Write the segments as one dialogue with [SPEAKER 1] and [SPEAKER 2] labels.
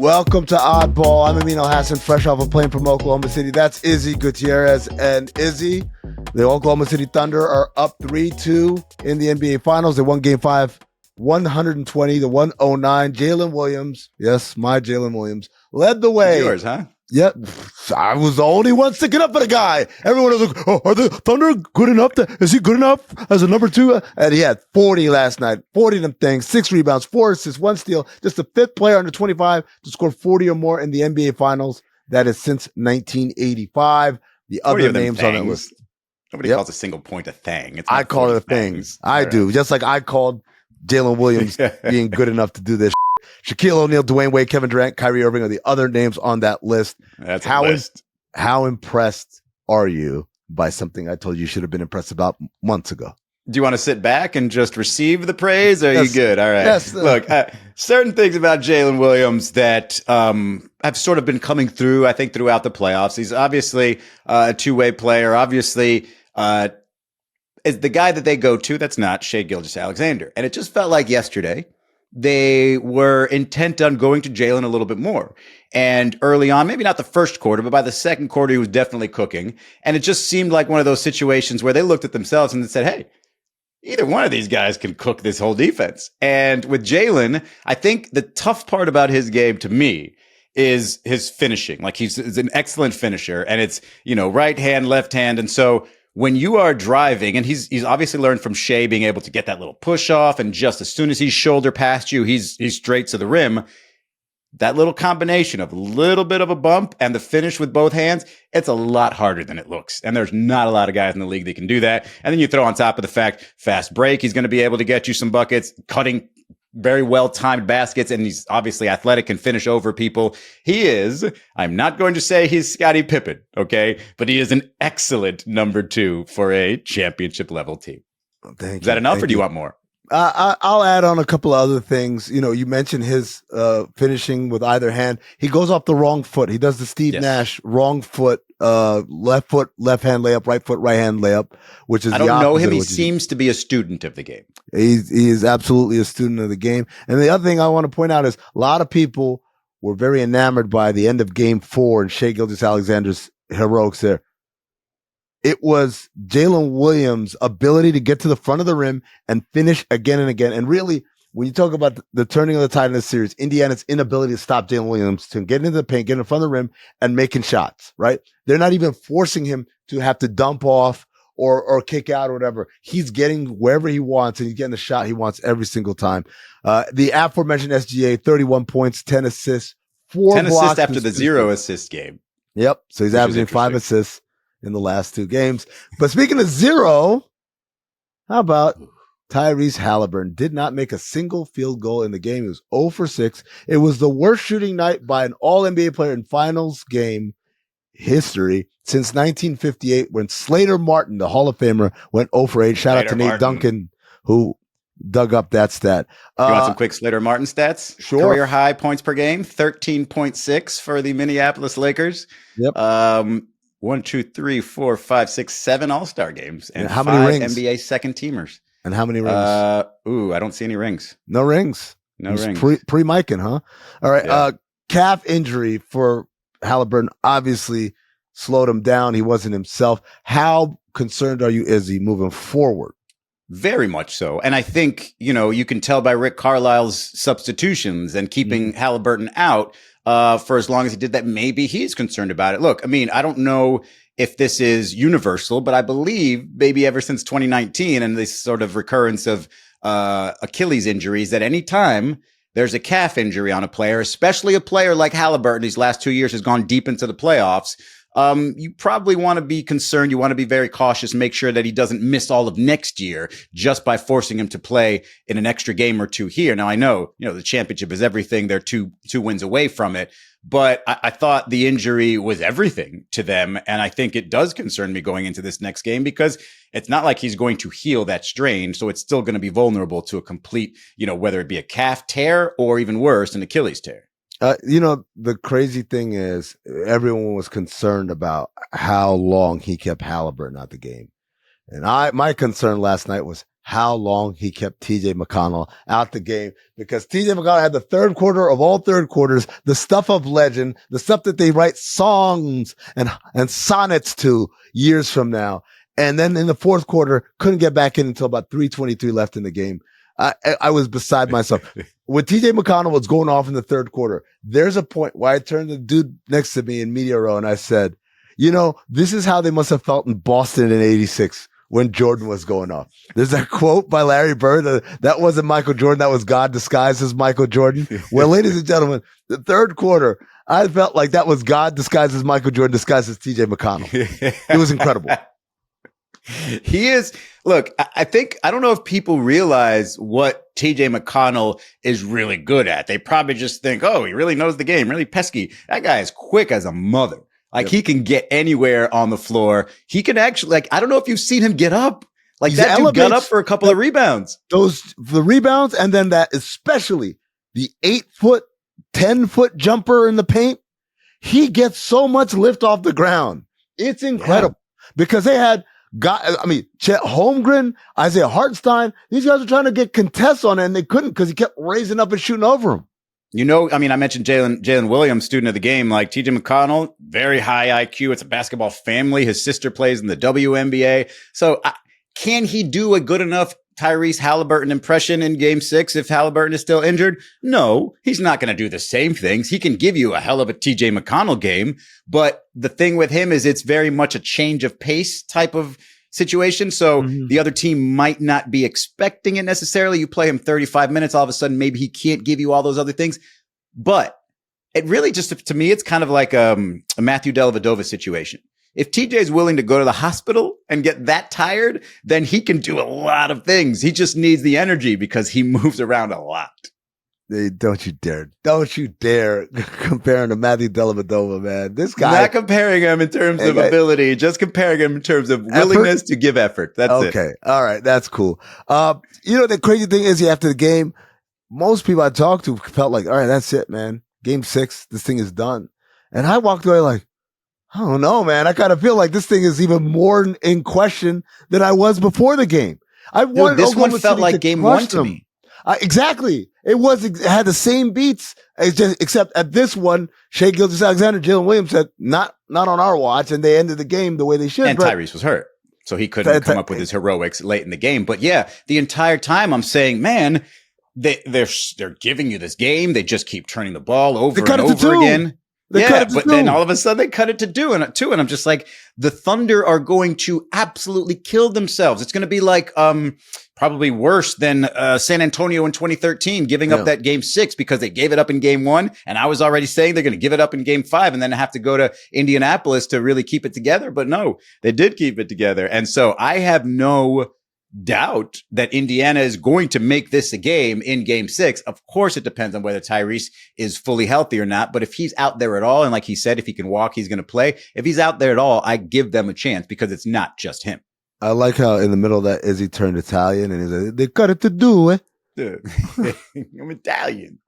[SPEAKER 1] Welcome to Oddball. I'm Amin Elhassan, fresh off a plane from Oklahoma City. That's Izzy Gutierrez. And Izzy, the Oklahoma City Thunder are up 3-2 in the NBA Finals. They won Game 5, 120 to 109. Jaylen Williams, yes, my Jaylen Williams, led the way.
[SPEAKER 2] Yours, huh?
[SPEAKER 1] Yep. I was the only one sticking up for the guy. Everyone was like, oh, are the Thunder good enough? Is he good enough as a number two? And he had 40 last night, 40 of them things, 6 rebounds, 4 assists, 1 steal, just the 5th player under 25 to score 40 or more in the NBA Finals. That is since 1985. The other names on that list.
[SPEAKER 2] Nobody calls a single point a thing.
[SPEAKER 1] I call it a thing. I do. Just like I called Jaylen Williams being good enough to do this. Shaquille O'Neal, Dwayne Wade, Kevin Durant, Kyrie Irving are the other names on that list.
[SPEAKER 2] That's a list.
[SPEAKER 1] How impressed are you by something I told you should have been impressed about months ago?
[SPEAKER 2] Do you want to sit back and just receive the praise? Or are you good? All right.
[SPEAKER 1] Yes.
[SPEAKER 2] Look, certain things about Jaylen Williams that have sort of been coming through, I think, throughout the playoffs. He's obviously a two-way player. Obviously, is the guy that they go to that's not Shai Gilgeous-Alexander. And it just felt like yesterday they were intent on going to Jaylen a little bit more. And early on, maybe not the first quarter, but by the second quarter, he was definitely cooking. And it just seemed like one of those situations where they looked at themselves and they said, hey, either one of these guys can cook this whole defense. And with Jaylen, I think the tough part about his game to me is his finishing. Like he's an excellent finisher and it's, right hand, left hand. And so when you are driving, and he's obviously learned from Shai being able to get that little push off, and just as soon as he's shoulder past you, he's straight to the rim. That little combination of a little bit of a bump and the finish with both hands, it's a lot harder than it looks. And there's not a lot of guys in the league that can do that. And then you throw on top of the fact, fast break, he's going to be able to get you some buckets, cutting very well-timed baskets, and he's obviously athletic and finish over people. He is, I'm not going to say he's Scottie Pippen, okay? But he is an excellent number 2 for a championship level team. Is that enough or do you want more?
[SPEAKER 1] I'll add on a couple of other things. You mentioned his finishing with either hand. He goes off the wrong foot. He does the Steve Nash wrong foot, left foot, left hand layup, right foot, right hand layup, which is
[SPEAKER 2] I don't know him. He seems to be a student of the game.
[SPEAKER 1] He is absolutely a student of the game. And the other thing I want to point out is a lot of people were very enamored by the end of Game 4 and Shai Gilgeous-Alexander's heroics there. It was Jaylen Williams' ability to get to the front of the rim and finish again and again. And really, when you talk about the turning of the tide in this series, Indiana's inability to stop Jaylen Williams to get into the paint, get in front of the rim, and making shots, right? They're not even forcing him to have to dump off or kick out or whatever. He's getting wherever he wants, and he's getting the shot he wants every single time. The aforementioned SGA, 31 points, 10 assists, 4
[SPEAKER 2] 10
[SPEAKER 1] blocks.
[SPEAKER 2] 10 assists after the 0 assist game.
[SPEAKER 1] Yep. So he's averaging 5 assists in the last 2 games. But speaking of 0, how about Tyrese Haliburton? Did not make a single field goal in the game. He was 0 for 6. It was the worst shooting night by an all-NBA player in finals game history since 1958 when Slater Martin, the Hall of Famer, went 0 for 8. Shout out to Nate Duncan, who dug up that stat.
[SPEAKER 2] You want some quick Slater Martin stats?
[SPEAKER 1] Sure.
[SPEAKER 2] Career high points per game, 13.6 for the Minneapolis Lakers.
[SPEAKER 1] Yep.
[SPEAKER 2] 1, 2, 3, 4, 5, 6, 7 All-Star games and
[SPEAKER 1] how
[SPEAKER 2] 5
[SPEAKER 1] many rings?
[SPEAKER 2] NBA second teamers.
[SPEAKER 1] And how many rings?
[SPEAKER 2] I don't see any rings.
[SPEAKER 1] No rings.
[SPEAKER 2] No rings.
[SPEAKER 1] Pre-micing, huh? All right.
[SPEAKER 2] Yeah.
[SPEAKER 1] Calf injury for Haliburton obviously slowed him down. He wasn't himself. How concerned are you, Izzy, moving forward?
[SPEAKER 2] Very much so. And I think, you can tell by Rick Carlisle's substitutions and keeping Haliburton out for as long as he did that, maybe he's concerned about it. Look, I mean, I don't know if this is universal, but I believe maybe ever since 2019 and this sort of recurrence of Achilles injuries, that any time there's a calf injury on a player, especially a player like Haliburton, these last 2 years has gone deep into the playoffs. You probably want to be concerned. You want to be very cautious, make sure that he doesn't miss all of next year just by forcing him to play in an extra game or 2 here. Now, I know, the championship is everything. They're two wins away from it, but I thought the injury was everything to them. And I think it does concern me going into this next game because it's not like he's going to heal that strain. So it's still going to be vulnerable to a complete, whether it be a calf tear or even worse, an Achilles tear.
[SPEAKER 1] The crazy thing is everyone was concerned about how long he kept Haliburton out the game. And my concern last night was how long he kept TJ McConnell out the game, because TJ McConnell had the third quarter of all third quarters, the stuff of legend, the stuff that they write songs and sonnets to years from now. And then in the fourth quarter, couldn't get back in until about 3:23 left in the game. I was beside myself. When TJ McConnell was going off in the third quarter, there's a point where I turned to the dude next to me in media row and I said, this is how they must have felt in Boston in '86 when Jordan was going off. There's that quote by Larry Bird that wasn't Michael Jordan, that was God disguised as Michael Jordan. Well, ladies and gentlemen, the third quarter, I felt like that was God disguised as Michael Jordan, disguised as TJ McConnell. It was incredible.
[SPEAKER 2] He is. Look, I don't know if people realize what TJ McConnell is really good at. They probably just think, oh, he really knows the game, really pesky. That guy is quick as a mother. Like, he can get anywhere on the floor. He can actually, I don't know if you've seen him get up. Like, that dude got up for a couple of rebounds.
[SPEAKER 1] The rebounds, and then that, especially the 8-foot, 10-foot jumper in the paint. He gets so much lift off the ground. It's incredible because they had Chet Holmgren, Isaiah Hartenstein, these guys were trying to get contests on it and they couldn't because he kept raising up and shooting over him.
[SPEAKER 2] I mentioned Jaylen Williams, student of the game, like TJ McConnell, very high IQ. It's a basketball family. His sister plays in the WNBA. So can he do a good enough Tyrese Haliburton impression in game 6 if Haliburton is still injured? No, he's not going to do the same things. He can give you a hell of a TJ McConnell game, but the thing with him is it's very much a change of pace type of situation. So the other team might not be expecting it necessarily. You play him 35 minutes, all of a sudden, maybe he can't give you all those other things. But it really just, to me, it's kind of like a Matthew Dellavedova situation. If TJ is willing to go to the hospital and get that tired, then he can do a lot of things. He just needs the energy because he moves around a lot.
[SPEAKER 1] Don't you dare compare him to Matthew Dellavedova, man. This guy.
[SPEAKER 2] Not comparing him in terms of ability, just comparing him in terms of willingness to give effort. That's it.
[SPEAKER 1] Okay. All right. That's cool. The crazy thing is, after the game, most people I talked to felt like, all right, that's it, man. Game 6, this thing is done. And I walked away like, I don't know, man. I kind of feel like this thing is even more in question than I was before the game.
[SPEAKER 2] This one felt like game 1 to me.
[SPEAKER 1] Exactly. It had the same beats, except at this one, Shai Gilgeous-Alexander, Jaylen Williams said, not on our watch, and they ended the game the way they should.
[SPEAKER 2] And Tyrese was hurt, so he couldn't come up with his heroics late in the game. But yeah, the entire time I'm saying, man, they're giving you this game. They just keep turning the ball over and over again. Then all of a sudden they cut it to 2, and I'm just like, the Thunder are going to absolutely kill themselves. It's going to be like probably worse than San Antonio in 2013 giving up that game 6 because they gave it up in game 1, and I was already saying they're going to give it up in game 5 and then have to go to Indianapolis to really keep it together. But no, they did keep it together, and so I have no doubt that Indiana is going to make this a game in game 6. Of course, it depends on whether Tyrese is fully healthy or not. But if he's out there at all, and like he said, if he can walk, he's going to play. If he's out there at all, I give them a chance because it's not just him.
[SPEAKER 1] I like how in the middle of that, Izzy turned Italian and he's like, they cut it to do it.
[SPEAKER 2] I'm Italian.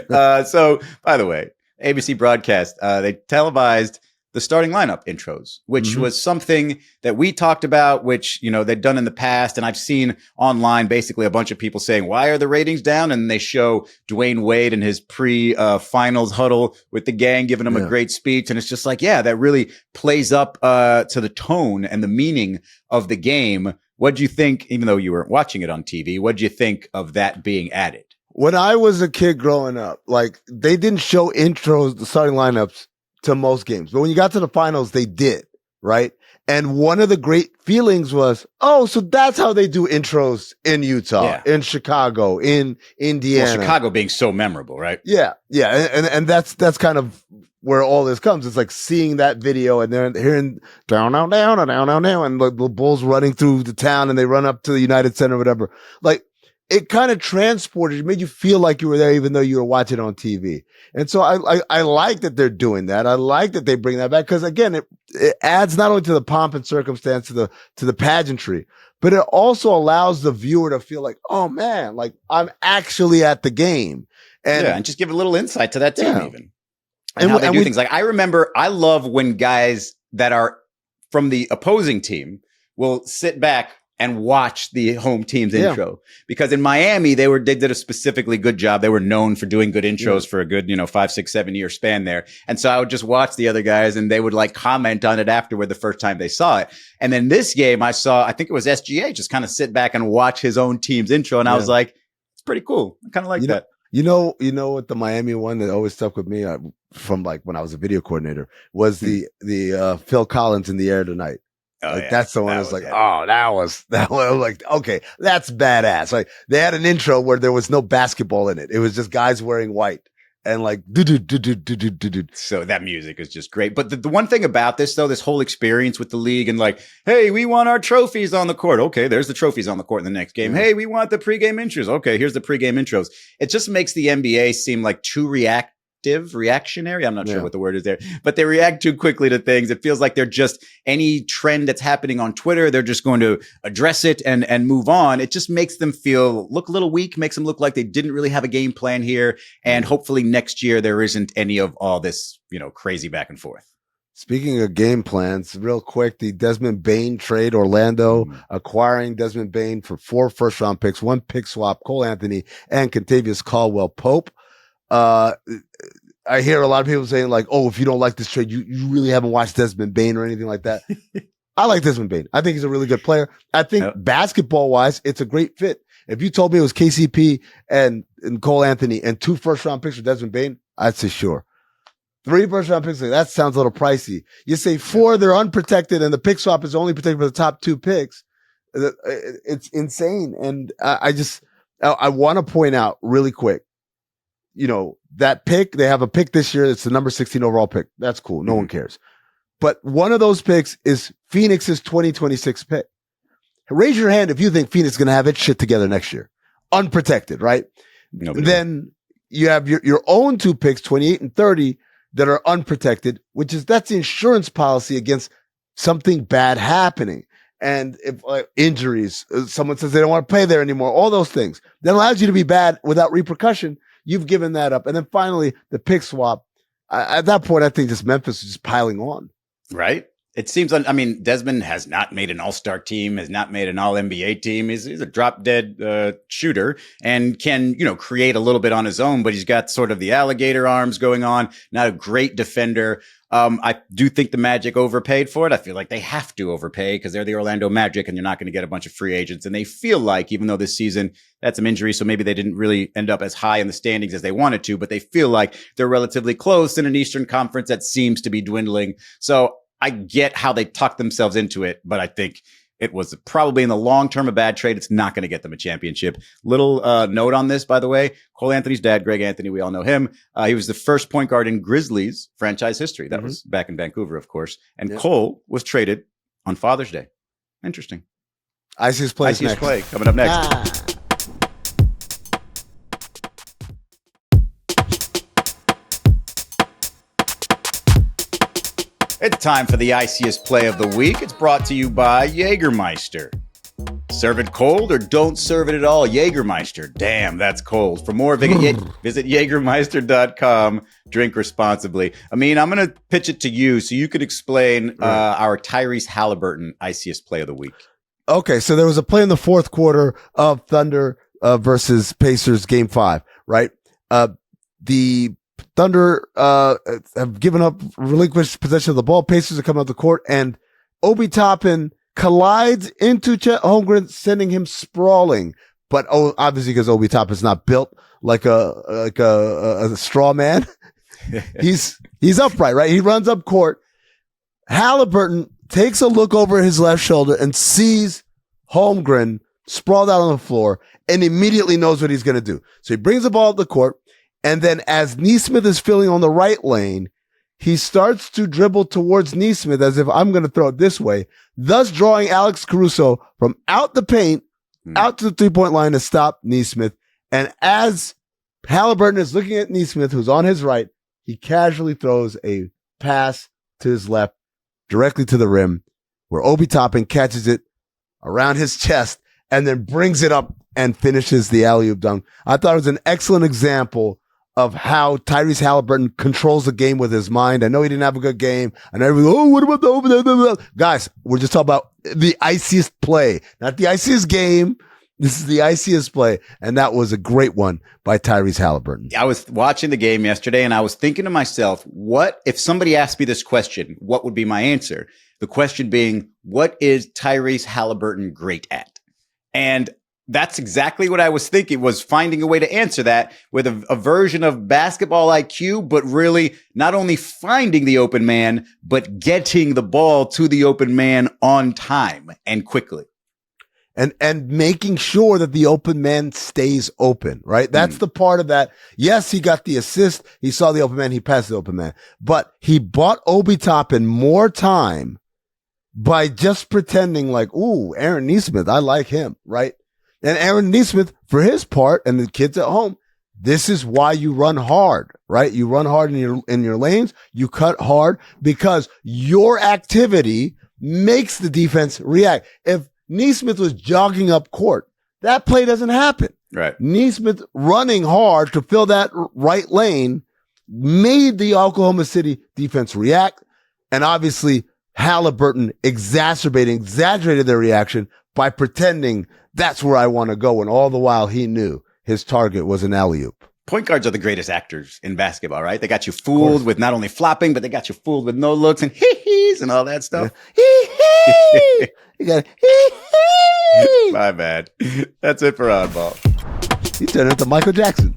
[SPEAKER 2] So, by the way, ABC broadcast, they televised the starting lineup intros, which was something that we talked about, which, they'd done in the past. And I've seen online basically a bunch of people saying, why are the ratings down? And they show Dwayne Wade in his pre-finals huddle with the gang, giving him a great speech. And it's just like, that really plays up to the tone and the meaning of the game. What do you think, even though you weren't watching it on TV, what do you think of that being added?
[SPEAKER 1] When I was a kid growing up, they didn't show intros, the starting lineups, to most games. But when you got to the finals, they did, right? And one of the great feelings was, so that's how they do intros in Utah, in Chicago, in Indiana.
[SPEAKER 2] Well, Chicago being so memorable, right?
[SPEAKER 1] Yeah. And that's kind of where all this comes. It's like seeing that video and they're hearing down, and the Bulls running through the town and they run up to the United Center or whatever. It kind of transported you, made you feel like you were there, even though you were watching on TV. And so I like that they're doing that. I like that they bring that back because, again, it adds not only to the pomp and circumstance, to the pageantry, but it also allows the viewer to feel like, oh man, I'm actually at the game.
[SPEAKER 2] And just give a little insight to that team even. And how they do things. I love when guys that are from the opposing team will sit back and watch the home team's intro. Because in Miami, they did a specifically good job. They were known for doing good intros for a good, 5, 6, 7 year span there. And so I would just watch the other guys and they would like comment on it afterward the first time they saw it. And then this game I think it was SGA just kind of sit back and watch his own team's intro. And I was like, it's pretty cool. I kind of like that.
[SPEAKER 1] You know what the Miami one that always stuck with me from like when I was a video coordinator was the Phil Collins in the air tonight. That's the one I was like, that was like, okay, that's badass. Like they had an intro where there was no basketball in it. It was just guys wearing white and like,
[SPEAKER 2] so that music is just great. But the one thing about this though, this whole experience with the league and like, hey, we want our trophies on the court. Okay, there's the trophies on the court in the next game. Hey, we want the pregame intros. Okay, here's the pregame intros. It just makes the NBA seem like too reactionary. I'm not sure what the word is there, but they react too quickly to things. It feels like they're just any trend that's happening on Twitter, they're just going to address it and move on. It just makes them look a little weak, makes them look like they didn't really have a game plan here. And hopefully next year there isn't any of all this, crazy back and forth.
[SPEAKER 1] Speaking of game plans, real quick, the Desmond Bane trade, Orlando acquiring Desmond Bane for 4 first-round picks, 1 pick swap, Cole Anthony and Kentavious Caldwell-Pope. I hear a lot of people saying like, oh, if you don't like this trade, you really haven't watched Desmond Bane or anything like that. I like Desmond Bane. I think he's a really good player. I think basketball wise, it's a great fit. If you told me it was KCP and Cole Anthony and 2 first-round picks for Desmond Bane, I'd say sure. 3 first-round picks, that sounds a little pricey. You say 4, they're unprotected, and the pick swap is only protected for the top 2 picks. It's insane. And I want to point out really quick, that pick, they have a pick this year. It's the number 16 overall pick. That's cool. No one cares. But one of those picks is Phoenix's 2026 pick. Raise your hand if you think Phoenix is going to have its shit together next year. Unprotected, right? Then you have your own 2 picks, 28 and 30, that are unprotected, that's the insurance policy against something bad happening. And if injuries, someone says they don't want to play there anymore, all those things that allows you to be bad without repercussion. You've given that up. And then finally the pick swap. At that point, I think just Memphis is just piling on.
[SPEAKER 2] Right. It seems, Desmond has not made an all-star team, has not made an all-NBA team. He's a drop-dead shooter and can, create a little bit on his own, but he's got sort of the alligator arms going on, not a great defender. I do think the Magic overpaid for it. I feel like they have to overpay because they're the Orlando Magic and you're not going to get a bunch of free agents. And they feel like, even though this season had some injuries, so maybe they didn't really end up as high in the standings as they wanted to, but they feel like they're relatively close in an Eastern Conference that seems to be dwindling. So I get how they tucked themselves into it, but I think it was probably in the long term a bad trade. It's not going to get them a championship. Little note on this, by the way. Cole Anthony's dad, Greg Anthony, we all know him. He was the first point guard in Grizzlies franchise history. That was back in Vancouver, of course. And Cole was traded on Father's Day. Interesting.
[SPEAKER 1] Iciest play
[SPEAKER 2] coming up next. It's time for the Iciest play of the week. It's brought to you by Jägermeister. Serve it cold or don't serve it at all. Jägermeister. Damn, that's cold. For more, visit Jägermeister.com. Drink responsibly. Amin, I'm going to pitch it to you so you could explain our Tyrese Haliburton Iciest play of the week.
[SPEAKER 1] Okay, so there was a play in the 4th quarter of Thunder versus Pacers game 5, right? The Thunder have relinquished possession of the ball. Pacers are coming up the court, and Obi Toppin collides into Chet Holmgren, sending him sprawling. But obviously, because Obi Toppin's not built like a straw man, he's upright, right? He runs up court. Haliburton takes a look over his left shoulder and sees Holmgren sprawled out on the floor, and immediately knows what he's going to do. So he brings the ball up the court. And then as Nesmith is filling on the right lane, he starts to dribble towards Nesmith as if I'm going to throw it this way, thus drawing Alex Caruso from out the paint, out to the 3-point line to stop Nesmith. And as Haliburton is looking at Nesmith, who's on his right, he casually throws a pass to his left directly to the rim, where Obi Toppin catches it around his chest and then brings it up and finishes the alley-oop dunk. I thought it was an excellent example of how Tyrese Haliburton controls the game with his mind. I know he didn't have a good game. I know everyone, what about the open? Guys, we're just talking about the iciest play, not the iciest game. This is the iciest play, and that was a great one by Tyrese Haliburton.
[SPEAKER 2] I was watching the game yesterday, and I was thinking to myself, what if somebody asked me this question, what would be my answer? The question being, what is Tyrese Haliburton great at? And that's exactly what I was thinking, was finding a way to answer that with a version of basketball IQ, but really not only finding the open man, but getting the ball to the open man on time and quickly.
[SPEAKER 1] And making sure that the open man stays open, right? That's the part of that. Yes, he got the assist. He saw the open man. He passed the open man. But he bought Obi Toppin more time by just pretending like, ooh, Aaron Nesmith, I like him, right? And Aaron Nesmith, for his part, and the kids at home, this is why you run hard, right? You run hard in your lanes. You cut hard because your activity makes the defense react. If Nesmith was jogging up court, that play doesn't happen.
[SPEAKER 2] Right.
[SPEAKER 1] Nesmith running hard to fill that right lane made the Oklahoma City defense react. And obviously, Haliburton exaggerated their reaction by pretending that's where I want to go. And all the while he knew his target was an alley-oop.
[SPEAKER 2] Point guards are the greatest actors in basketball, right? They got you fooled with not only flopping, but they got you fooled with no looks and hee-hees and all that stuff.
[SPEAKER 1] Yeah. Hee-hee! You got hee-hee!
[SPEAKER 2] My bad. That's it for Oddball.
[SPEAKER 1] You turned into Michael Jackson.